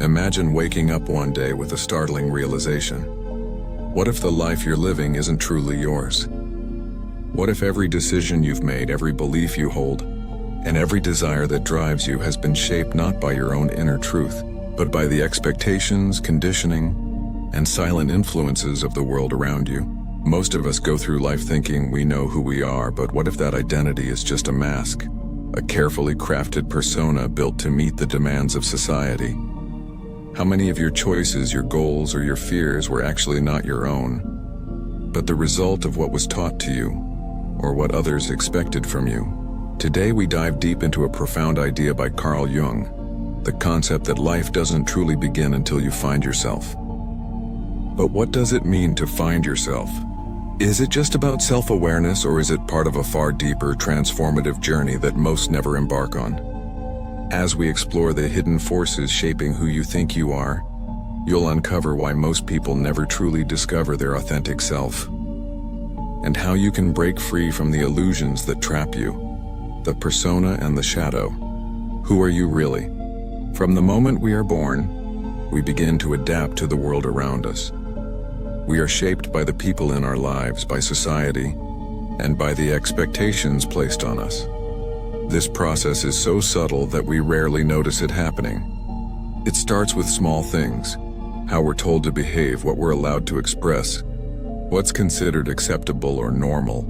Imagine waking up one day with a startling realization. What if the life you're living isn't truly yours? What if every decision you've made, every belief you hold, and every desire that drives you has been shaped not by your own inner truth, but by the expectations, conditioning, and silent influences of the world around you? Most of us go through life thinking we know who we are, but what if that identity is just a mask, a carefully crafted persona built to meet the demands of society? How many of your choices, your goals, or your fears were actually not your own, but the result of what was taught to you, or what others expected from you? Today we dive deep into a profound idea by Carl Jung, the concept that life doesn't truly begin until you find yourself. But what does it mean to find yourself? Is it just about self-awareness, or is it part of a far deeper, transformative journey that most never embark on? As we explore the hidden forces shaping who you think you are, you'll uncover why most people never truly discover their authentic self, and how you can break free from the illusions that trap you, the persona and the shadow. Who are you really? From the moment we are born, we begin to adapt to the world around us. We are shaped by the people in our lives, by society, and by the expectations placed on us. This process is so subtle that we rarely notice it happening. It starts with small things: how we're told to behave, what we're allowed to express, what's considered acceptable or normal.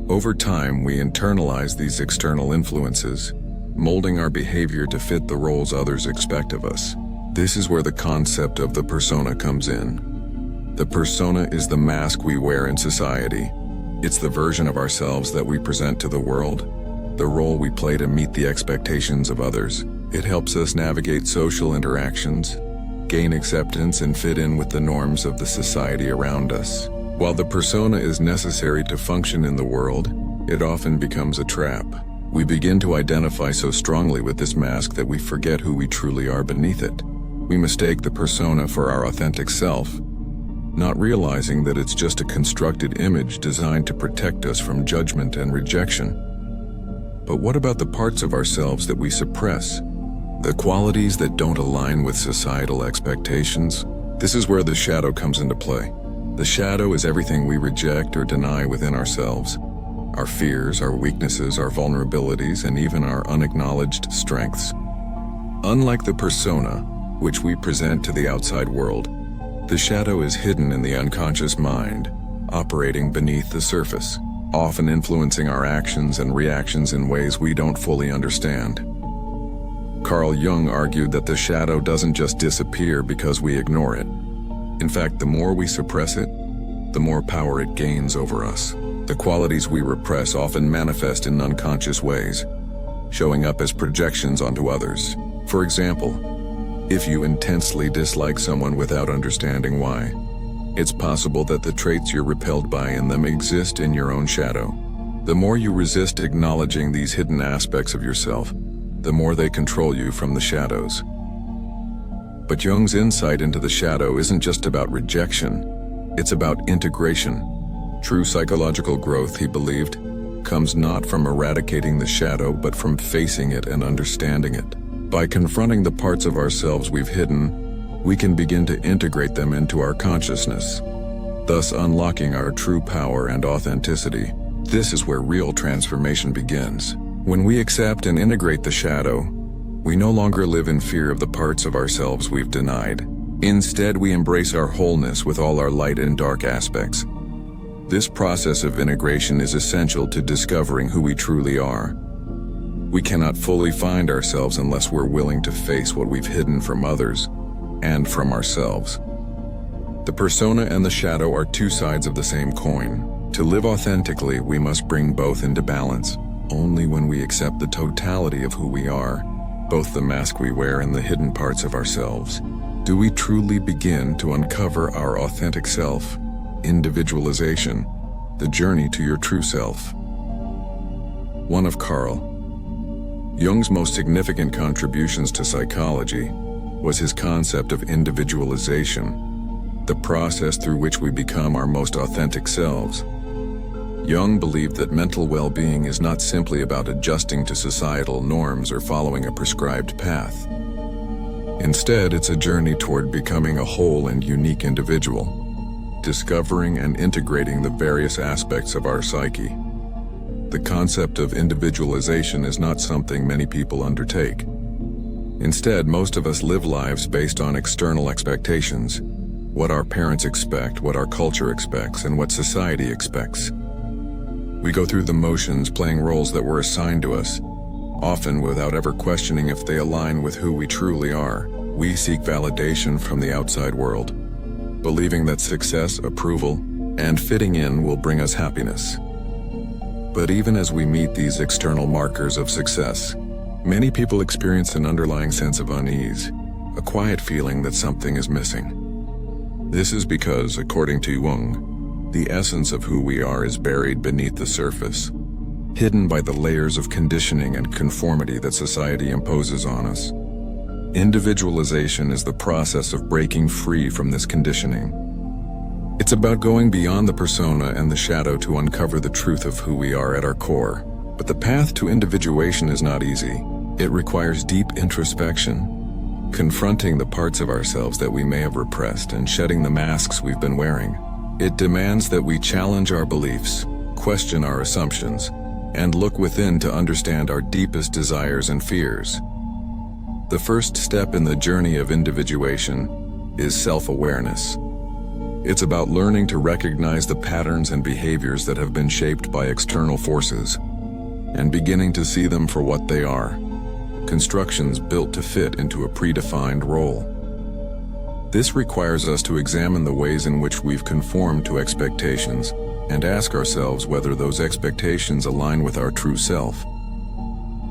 Over time, we internalize these external influences, molding our behavior to fit the roles others expect of us. This is where the concept of the persona comes in. The persona is the mask we wear in society. It's the version of ourselves that we present to the world, the role we play to meet the expectations of others. It helps us navigate social interactions, gain acceptance, and fit in with the norms of the society around us. While the persona is necessary to function in the world, it often becomes a trap. We begin to identify so strongly with this mask that we forget who we truly are beneath it. We mistake the persona for our authentic self, not realizing that it's just a constructed image designed to protect us from judgment and rejection. But what about the parts of ourselves that we suppress? The qualities that don't align with societal expectations? This is where the shadow comes into play. The shadow is everything we reject or deny within ourselves. Our fears, our weaknesses, our vulnerabilities, and even our unacknowledged strengths. Unlike the persona, which we present to the outside world, the shadow is hidden in the unconscious mind, operating beneath the surface, often influencing our actions and reactions in ways we don't fully understand. Carl Jung argued that the shadow doesn't just disappear because we ignore it. In fact, the more we suppress it, the more power it gains over us. The qualities we repress often manifest in unconscious ways, showing up as projections onto others. For example, if you intensely dislike someone without understanding why, it's possible that the traits you're repelled by in them exist in your own shadow. The more you resist acknowledging these hidden aspects of yourself, the more they control you from the shadows. But Jung's insight into the shadow isn't just about rejection, it's about integration. True psychological growth, he believed, comes not from eradicating the shadow, but from facing it and understanding it. By confronting the parts of ourselves we've hidden, we can begin to integrate them into our consciousness, thus unlocking our true power and authenticity. This is where real transformation begins. When we accept and integrate the shadow, we no longer live in fear of the parts of ourselves we've denied. Instead, we embrace our wholeness with all our light and dark aspects. This process of integration is essential to discovering who we truly are. We cannot fully find ourselves unless we're willing to face what we've hidden from others and from ourselves. The persona and the shadow are two sides of the same coin. To live authentically, we must bring both into balance. Only when we accept the totality of who we are, both the mask we wear and the hidden parts of ourselves, do we truly begin to uncover our authentic self. Individualization, the journey to your true self. One of Carl Jung's most significant contributions to psychology was his concept of individualization, the process through which we become our most authentic selves. Jung believed that mental well-being is not simply about adjusting to societal norms or following a prescribed path. Instead, it's a journey toward becoming a whole and unique individual, discovering and integrating the various aspects of our psyche. The concept of individualization is not something many people undertake. Instead, most of us live lives based on external expectations, what our parents expect, what our culture expects, and what society expects. We go through the motions playing roles that were assigned to us, often without ever questioning if they align with who we truly are. We seek validation from the outside world, believing that success, approval, and fitting in will bring us happiness. But even as we meet these external markers of success, many people experience an underlying sense of unease, a quiet feeling that something is missing. This is because, according to Jung, the essence of who we are is buried beneath the surface, hidden by the layers of conditioning and conformity that society imposes on us. Individualization is the process of breaking free from this conditioning. It's about going beyond the persona and the shadow to uncover the truth of who we are at our core. But the path to individuation is not easy. It requires deep introspection, confronting the parts of ourselves that we may have repressed and shedding the masks we've been wearing. It demands that we challenge our beliefs, question our assumptions, and look within to understand our deepest desires and fears. The first step in the journey of individuation is self-awareness. It's about learning to recognize the patterns and behaviors that have been shaped by external forces, and beginning to see them for what they are, constructions built to fit into a predefined role. This requires us to examine the ways in which we've conformed to expectations and ask ourselves whether those expectations align with our true self.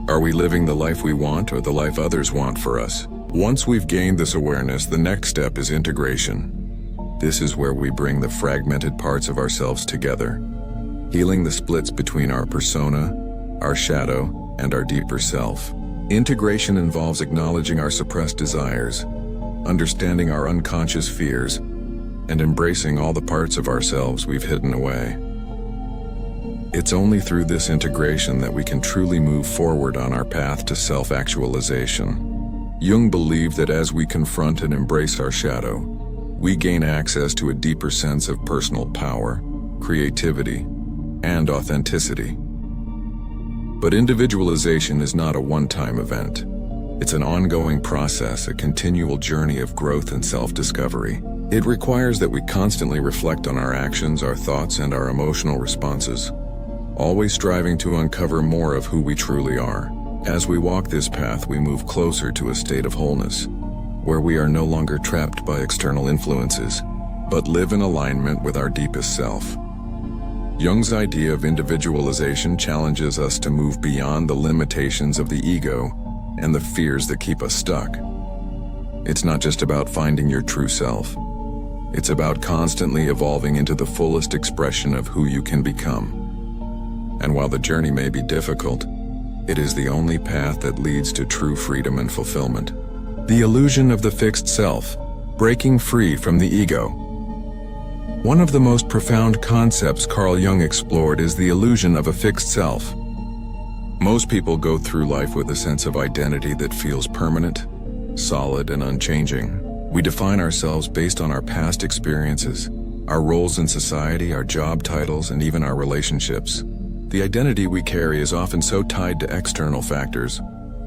Are we living the life we want or the life others want for us? Once we've gained this awareness, the next step is integration. This is where we bring the fragmented parts of ourselves together, healing the splits between our persona, our shadow, and our deeper self. Integration involves acknowledging our suppressed desires, understanding our unconscious fears, and embracing all the parts of ourselves we've hidden away. It's only through this integration that we can truly move forward on our path to self-actualization. Jung believed that as we confront and embrace our shadow, we gain access to a deeper sense of personal power, creativity, and authenticity. But individualization is not a one-time event. It's an ongoing process, a continual journey of growth and self-discovery. It requires that we constantly reflect on our actions, our thoughts, and our emotional responses, always striving to uncover more of who we truly are. As we walk this path, we move closer to a state of wholeness, where we are no longer trapped by external influences, but live in alignment with our deepest self. Jung's idea of individualization challenges us to move beyond the limitations of the ego and the fears that keep us stuck. It's not just about finding your true self. It's about constantly evolving into the fullest expression of who you can become. And while the journey may be difficult, it is the only path that leads to true freedom and fulfillment. The illusion of the fixed self, breaking free from the ego. One of the most profound concepts Carl Jung explored is the illusion of a fixed self. Most people go through life with a sense of identity that feels permanent, solid, and unchanging. We define ourselves based on our past experiences, our roles in society, our job titles, and even our relationships. The identity we carry is often so tied to external factors,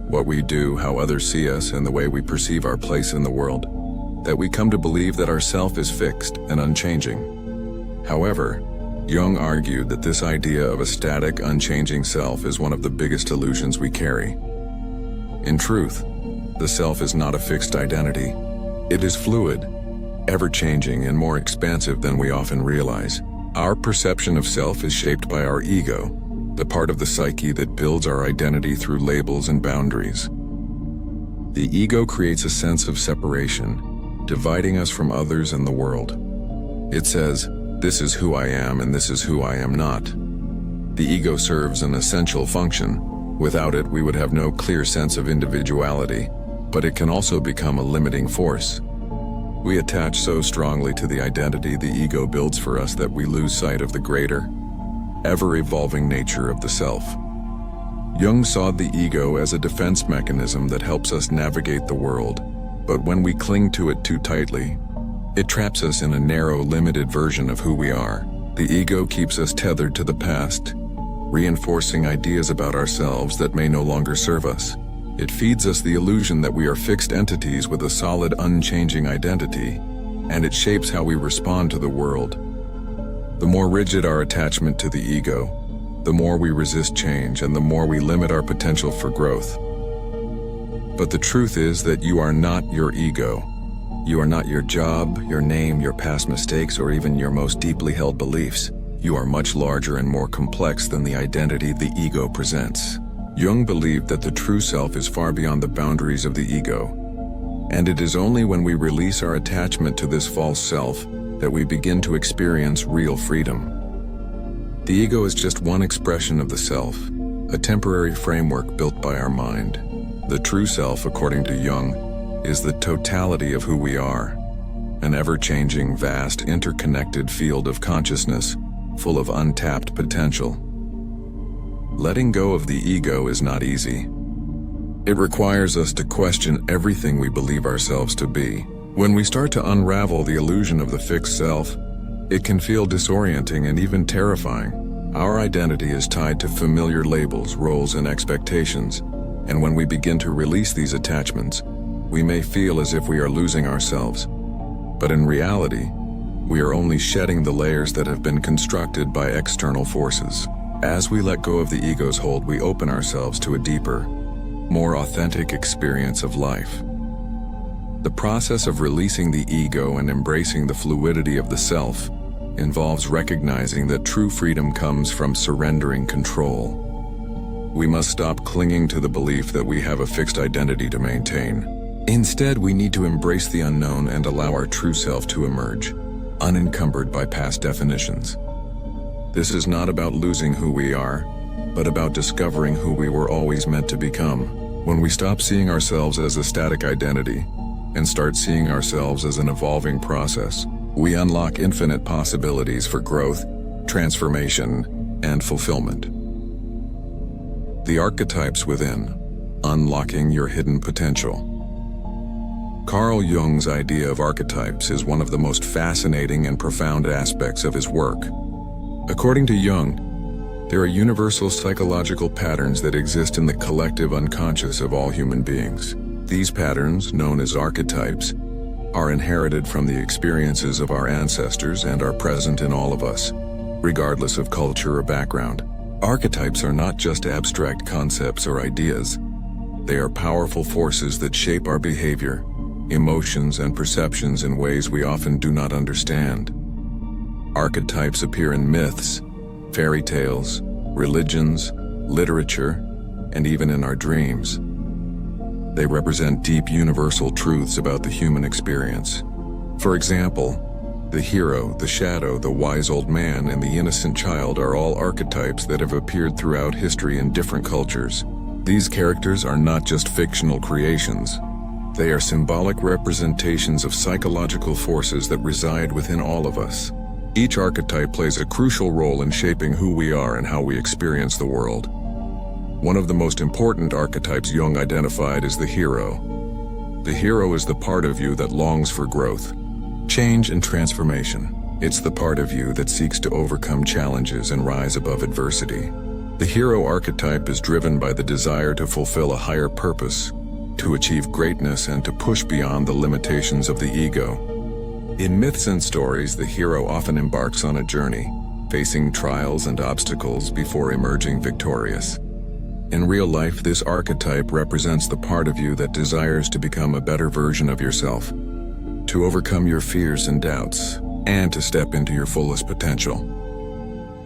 what we do, how others see us, and the way we perceive our place in the world, that we come to believe that our self is fixed and unchanging. However, Jung argued that this idea of a static, unchanging self is one of the biggest illusions we carry. In truth, the self is not a fixed identity. It is fluid, ever-changing, and more expansive than we often realize. Our perception of self is shaped by our ego, the part of the psyche that builds our identity through labels and boundaries. The ego creates a sense of separation, dividing us from others and the world. It says, "This is who I am and this is who I am not." The ego serves an essential function. Without it, we would have no clear sense of individuality, but it can also become a limiting force. We attach so strongly to the identity the ego builds for us that we lose sight of the greater, ever-evolving nature of the self. Jung saw the ego as a defense mechanism that helps us navigate the world, But when we cling to it too tightly, it traps us in a narrow, limited version of who we are. The ego keeps us tethered to the past, reinforcing ideas about ourselves that may no longer serve us. It feeds us the illusion that we are fixed entities with a solid, unchanging identity, and it shapes how we respond to the world. The more rigid our attachment to the ego, the more we resist change and the more we limit our potential for growth. But the truth is that you are not your ego. You are not your job, your name, your past mistakes, or even your most deeply held beliefs. You are much larger and more complex than the identity the ego presents. Jung believed that the true self is far beyond the boundaries of the ego, and it is only when we release our attachment to this false self that we begin to experience real freedom. The ego is just one expression of the self, a temporary framework built by our mind. The true self, according to Jung, is the totality of who we are, an ever-changing, vast, interconnected field of consciousness, full of untapped potential. Letting go of the ego is not easy. It requires us to question everything we believe ourselves to be. When we start to unravel the illusion of the fixed self, it can feel disorienting and even terrifying. Our identity is tied to familiar labels, roles, and expectations, and when we begin to release these attachments, we may feel as if we are losing ourselves. But in reality, we are only shedding the layers that have been constructed by external forces. As we let go of the ego's hold, we open ourselves to a deeper, more authentic experience of life. The process of releasing the ego and embracing the fluidity of the self involves recognizing that true freedom comes from surrendering control. We must stop clinging to the belief that we have a fixed identity to maintain. Instead, we need to embrace the unknown and allow our true self to emerge, unencumbered by past definitions. This is not about losing who we are, but about discovering who we were always meant to become. When we stop seeing ourselves as a static identity and start seeing ourselves as an evolving process, we unlock infinite possibilities for growth, transformation, and fulfillment. The Archetypes Within: Unlocking Your Hidden Potential. Carl Jung's idea of archetypes is one of the most fascinating and profound aspects of his work. According to Jung, there are universal psychological patterns that exist in the collective unconscious of all human beings. These patterns, known as archetypes, are inherited from the experiences of our ancestors and are present in all of us, regardless of culture or background. Archetypes are not just abstract concepts or ideas. They are powerful forces that shape our behavior, emotions, and perceptions in ways we often do not understand. Archetypes appear in myths, fairy tales, religions, literature, and even in our dreams. They represent deep universal truths about the human experience. For example, the hero, the shadow, the wise old man, and the innocent child are all archetypes that have appeared throughout history in different cultures. These characters are not just fictional creations. They are symbolic representations of psychological forces that reside within all of us. Each archetype plays a crucial role in shaping who we are and how we experience the world. One of the most important archetypes Jung identified is the hero. The hero is the part of you that longs for growth, change, and transformation. It's the part of you that seeks to overcome challenges and rise above adversity. The hero archetype is driven by the desire to fulfill a higher purpose, to achieve greatness, and to push beyond the limitations of the ego. In myths and stories, the hero often embarks on a journey, facing trials and obstacles before emerging victorious. In real life, this archetype represents the part of you that desires to become a better version of yourself, to overcome your fears and doubts, and to step into your fullest potential.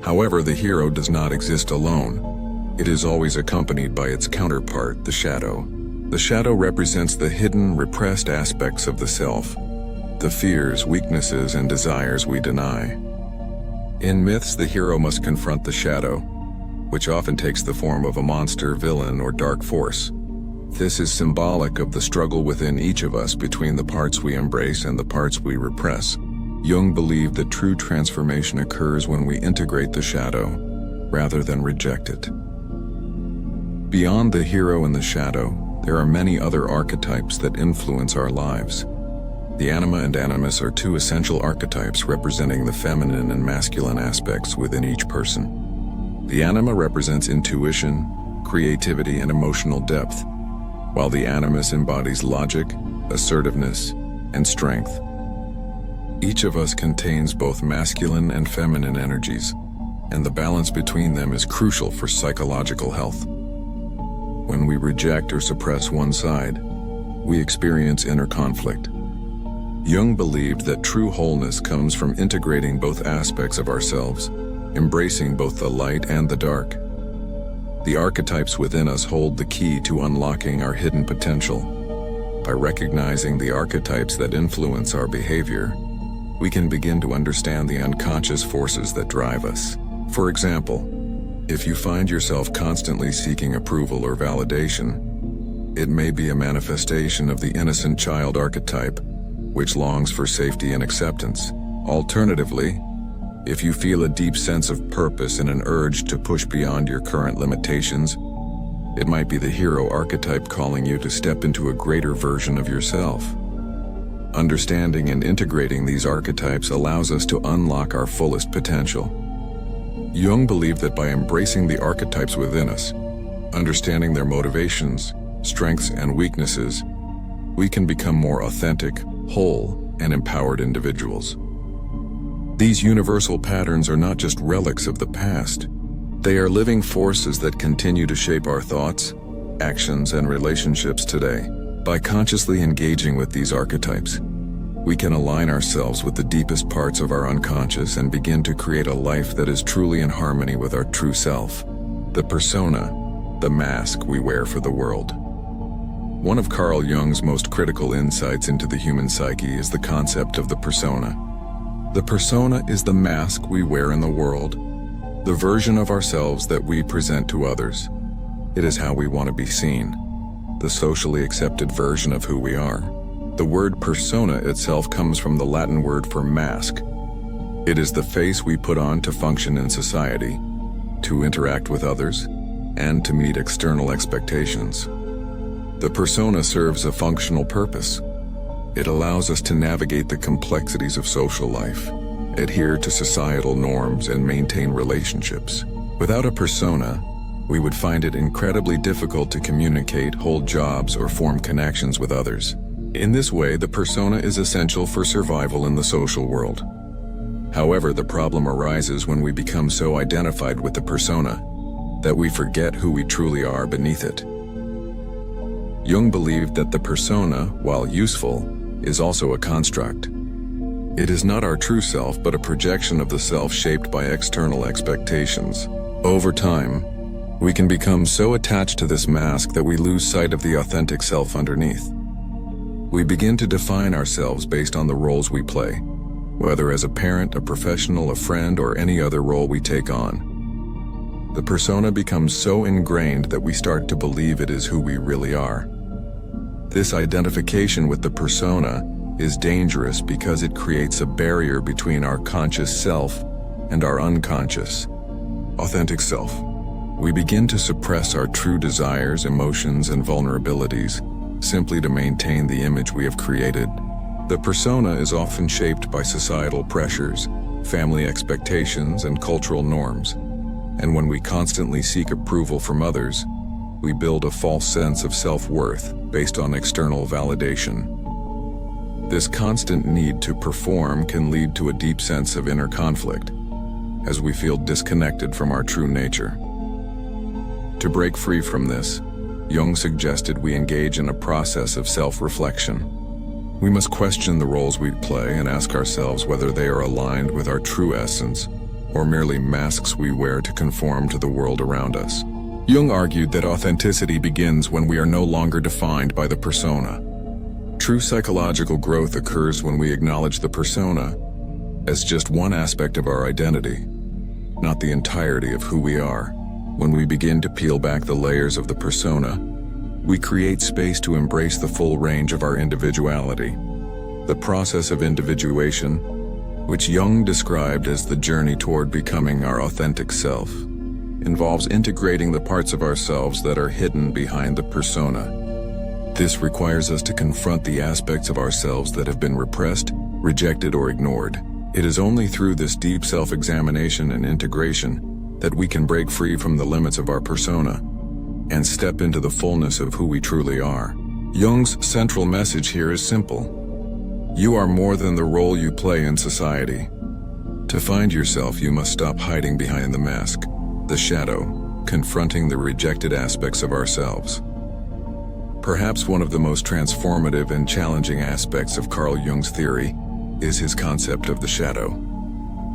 However, the hero does not exist alone. It is always accompanied by its counterpart, the shadow. The shadow represents the hidden, repressed aspects of the self, the fears, weaknesses, and desires we deny. In myths, the hero must confront the shadow, which often takes the form of a monster, villain, or dark force. This is symbolic of the struggle within each of us between the parts we embrace and the parts we repress. Jung believed that true transformation occurs when we integrate the shadow, rather than reject it. Beyond the hero and the shadow, there are many other archetypes that influence our lives. The anima and animus are two essential archetypes representing the feminine and masculine aspects within each person. The anima represents intuition, creativity, and emotional depth, while the animus embodies logic, assertiveness, and strength. Each of us contains both masculine and feminine energies, and the balance between them is crucial for psychological health. When we reject or suppress one side, we experience inner conflict. Jung believed that true wholeness comes from integrating both aspects of ourselves, embracing both the light and the dark. The archetypes within us hold the key to unlocking our hidden potential. By recognizing the archetypes that influence our behavior, we can begin to understand the unconscious forces that drive us. For example, if you find yourself constantly seeking approval or validation, it may be a manifestation of the innocent child archetype, which longs for safety and acceptance. Alternatively, if you feel a deep sense of purpose and an urge to push beyond your current limitations, it might be the hero archetype calling you to step into a greater version of yourself. Understanding and integrating these archetypes allows us to unlock our fullest potential. Jung believed that by embracing the archetypes within us, understanding their motivations, strengths, and weaknesses, we can become more authentic, whole, and empowered individuals. These universal patterns are not just relics of the past. They are living forces that continue to shape our thoughts, actions, and relationships today. By consciously engaging with these archetypes, we can align ourselves with the deepest parts of our unconscious and begin to create a life that is truly in harmony with our true self. The persona, the mask we wear for the world. One of Carl Jung's most critical insights into the human psyche is the concept of the persona. The persona is the mask we wear in the world, the version of ourselves that we present to others. It is how we want to be seen, the socially accepted version of who we are. The word persona itself comes from the Latin word for mask. It is the face we put on to function in society, to interact with others, and to meet external expectations. The persona serves a functional purpose. It allows us to navigate the complexities of social life, adhere to societal norms, and maintain relationships. Without a persona, we would find it incredibly difficult to communicate, hold jobs, or form connections with others. In this way, the persona is essential for survival in the social world. However, the problem arises when we become so identified with the persona that we forget who we truly are beneath it. Jung believed that the persona, while useful, is also a construct. It is not our true self, but a projection of the self shaped by external expectations. Over time, we can become so attached to this mask that we lose sight of the authentic self underneath. We begin to define ourselves based on the roles we play, whether as a parent, a professional, a friend, or any other role we take on. The persona becomes so ingrained that we start to believe it is who we really are. This identification with the persona is dangerous because it creates a barrier between our conscious self and our unconscious, authentic self. We begin to suppress our true desires, emotions, and vulnerabilities simply to maintain the image we have created. The persona is often shaped by societal pressures, family expectations, and cultural norms. And when we constantly seek approval from others, we build a false sense of self-worth based on external validation. This constant need to perform can lead to a deep sense of inner conflict, as we feel disconnected from our true nature. To break free from this, Jung suggested we engage in a process of self-reflection. We must question the roles we play and ask ourselves whether they are aligned with our true essence, or merely masks we wear to conform to the world around us. Jung argued that authenticity begins when we are no longer defined by the persona. True psychological growth occurs when we acknowledge the persona as just one aspect of our identity, not the entirety of who we are. When we begin to peel back the layers of the persona, we create space to embrace the full range of our individuality. The process of individuation, which Jung described as the journey toward becoming our authentic self, involves integrating the parts of ourselves that are hidden behind the persona. This requires us to confront the aspects of ourselves that have been repressed, rejected, or ignored. It is only through this deep self-examination and integration that we can break free from the limits of our persona and step into the fullness of who we truly are. Jung's central message here is simple. You are more than the role you play in society. To find yourself, you must stop hiding behind the mask, the shadow, confronting the rejected aspects of ourselves. Perhaps one of the most transformative and challenging aspects of Carl Jung's theory is his concept of the shadow.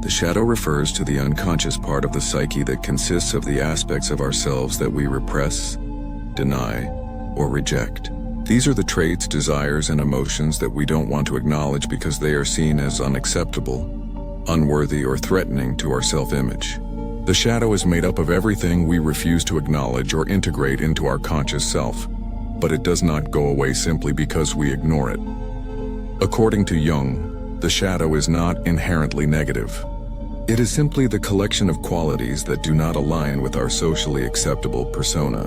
The shadow refers to the unconscious part of the psyche that consists of the aspects of ourselves that we repress, deny, or reject. These are the traits, desires, and emotions that we don't want to acknowledge because they are seen as unacceptable, unworthy, or threatening to our self-image. The shadow is made up of everything we refuse to acknowledge or integrate into our conscious self, but it does not go away simply because we ignore it. According to Jung, the shadow is not inherently negative. It is simply the collection of qualities that do not align with our socially acceptable persona.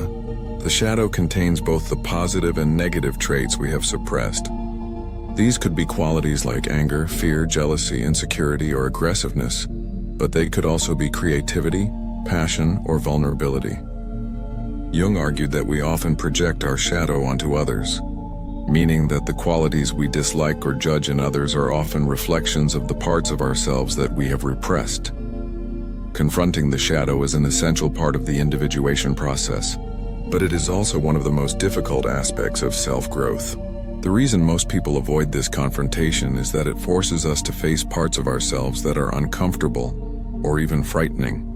The shadow contains both the positive and negative traits we have suppressed. These could be qualities like anger, fear, jealousy, insecurity, or aggressiveness, but they could also be creativity, passion, or vulnerability. Jung argued that we often project our shadow onto others, meaning that the qualities we dislike or judge in others are often reflections of the parts of ourselves that we have repressed. Confronting the shadow is an essential part of the individuation process, but it is also one of the most difficult aspects of self-growth. The reason most people avoid this confrontation is that it forces us to face parts of ourselves that are uncomfortable or even frightening.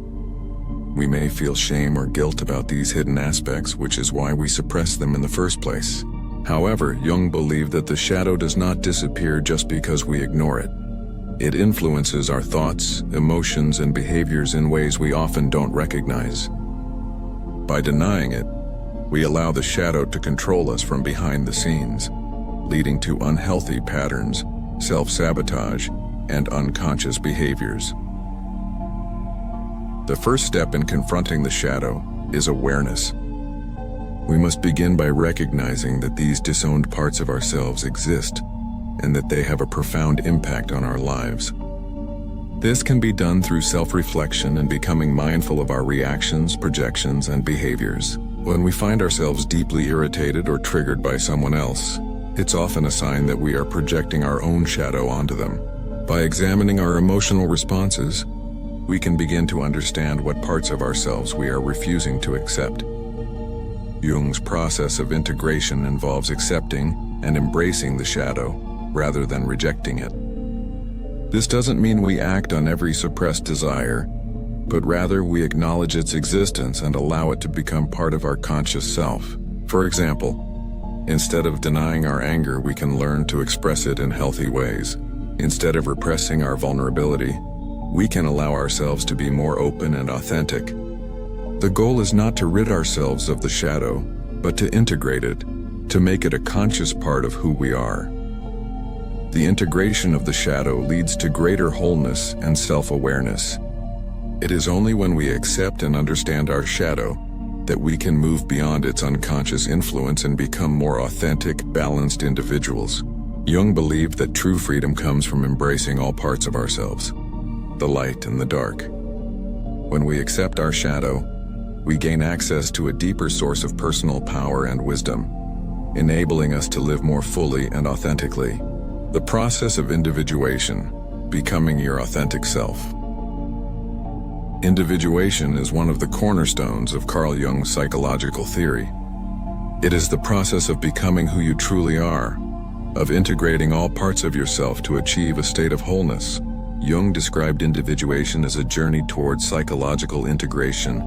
We may feel shame or guilt about these hidden aspects, which is why we suppress them in the first place. However, Jung believed that the shadow does not disappear just because we ignore it. It influences our thoughts, emotions, and behaviors in ways we often don't recognize. By denying it, we allow the shadow to control us from behind the scenes, leading to unhealthy patterns, self-sabotage, and unconscious behaviors. The first step in confronting the shadow is awareness. We must begin by recognizing that these disowned parts of ourselves exist and that they have a profound impact on our lives. This can be done through self-reflection and becoming mindful of our reactions, projections, and behaviors. When we find ourselves deeply irritated or triggered by someone else, it's often a sign that we are projecting our own shadow onto them. By examining our emotional responses, we can begin to understand what parts of ourselves we are refusing to accept. Jung's process of integration involves accepting and embracing the shadow rather than rejecting it. This doesn't mean we act on every suppressed desire, but rather we acknowledge its existence and allow it to become part of our conscious self. For example, instead of denying our anger, we can learn to express it in healthy ways. Instead of repressing our vulnerability, we can allow ourselves to be more open and authentic. The goal is not to rid ourselves of the shadow, but to integrate it, to make it a conscious part of who we are. The integration of the shadow leads to greater wholeness and self-awareness. It is only when we accept and understand our shadow that we can move beyond its unconscious influence and become more authentic, balanced individuals. Jung believed that true freedom comes from embracing all parts of ourselves, the light and the dark. When we accept our shadow, we gain access to a deeper source of personal power and wisdom, enabling us to live more fully and authentically. The process of individuation, becoming your authentic self. Individuation is one of the cornerstones of Carl Jung's psychological theory. It is the process of becoming who you truly are, of integrating all parts of yourself to achieve a state of wholeness. Jung described individuation as a journey towards psychological integration,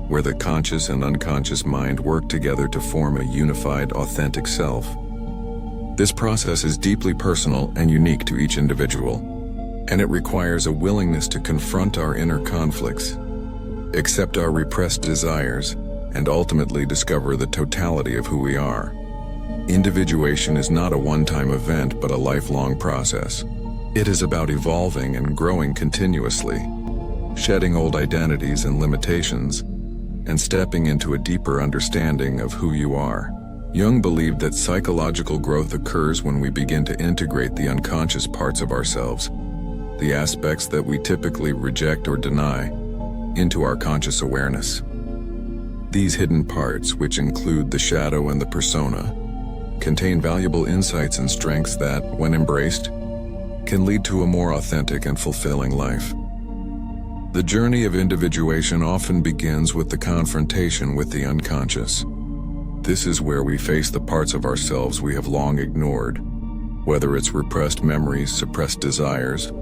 where the conscious and unconscious mind work together to form a unified, authentic self. This process is deeply personal and unique to each individual, and it requires a willingness to confront our inner conflicts, accept our repressed desires, and ultimately discover the totality of who we are. Individuation is not a one-time event, but a lifelong process. It is about evolving and growing continuously, shedding old identities and limitations, and stepping into a deeper understanding of who you are. Jung believed that psychological growth occurs when we begin to integrate the unconscious parts of ourselves, the aspects that we typically reject or deny, into our conscious awareness. These hidden parts, which include the shadow and the persona, contain valuable insights and strengths that, when embraced, can lead to a more authentic and fulfilling life. The journey of individuation often begins with the confrontation with the unconscious. This is where we face the parts of ourselves we have long ignored, whether it's repressed memories, suppressed desires,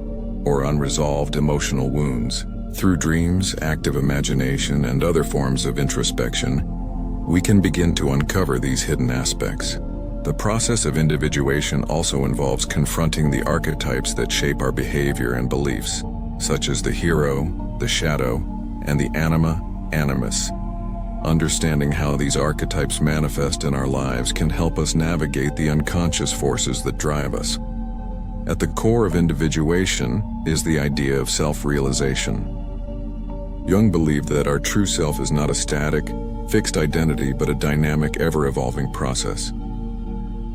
or unresolved emotional wounds. Through dreams, active imagination, and other forms of introspection, we can begin to uncover these hidden aspects. The process of individuation also involves confronting the archetypes that shape our behavior and beliefs, such as the hero, the shadow, and the anima, animus. Understanding how these archetypes manifest in our lives can help us navigate the unconscious forces that drive us. At the core of individuation is the idea of self-realization. Jung believed that our true self is not a static, fixed identity but a dynamic, ever-evolving process.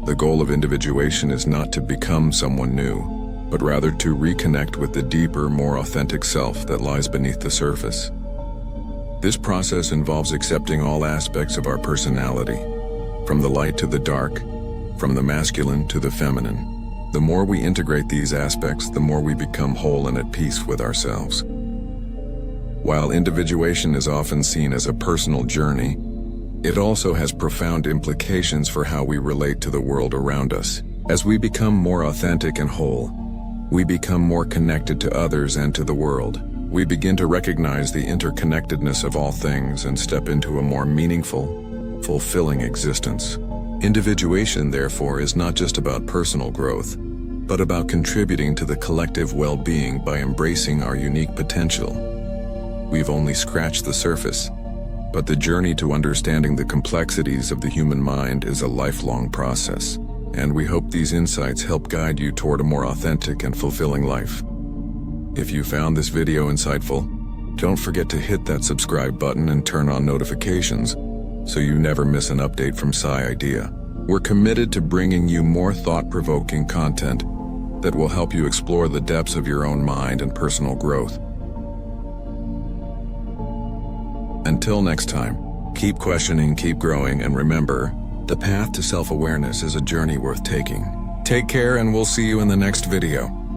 The goal of individuation is not to become someone new, but rather to reconnect with the deeper, more authentic self that lies beneath the surface. This process involves accepting all aspects of our personality, from the light to the dark, from the masculine to the feminine. The more we integrate these aspects, the more we become whole and at peace with ourselves. While individuation is often seen as a personal journey, it also has profound implications for how we relate to the world around us. As we become more authentic and whole, we become more connected to others and to the world. We begin to recognize the interconnectedness of all things and step into a more meaningful, fulfilling existence. Individuation, therefore, is not just about personal growth, but about contributing to the collective well-being by embracing our unique potential. We've only scratched the surface, but the journey to understanding the complexities of the human mind is a lifelong process, and we hope these insights help guide you toward a more authentic and fulfilling life. If you found this video insightful, don't forget to hit that subscribe button and turn on notifications so you never miss an update from Psi Idea. We're committed to bringing you more thought-provoking content that will help you explore the depths of your own mind and personal growth. Until next time, keep questioning, keep growing, and remember, the path to self-awareness is a journey worth taking. Take care, and we'll see you in the next video.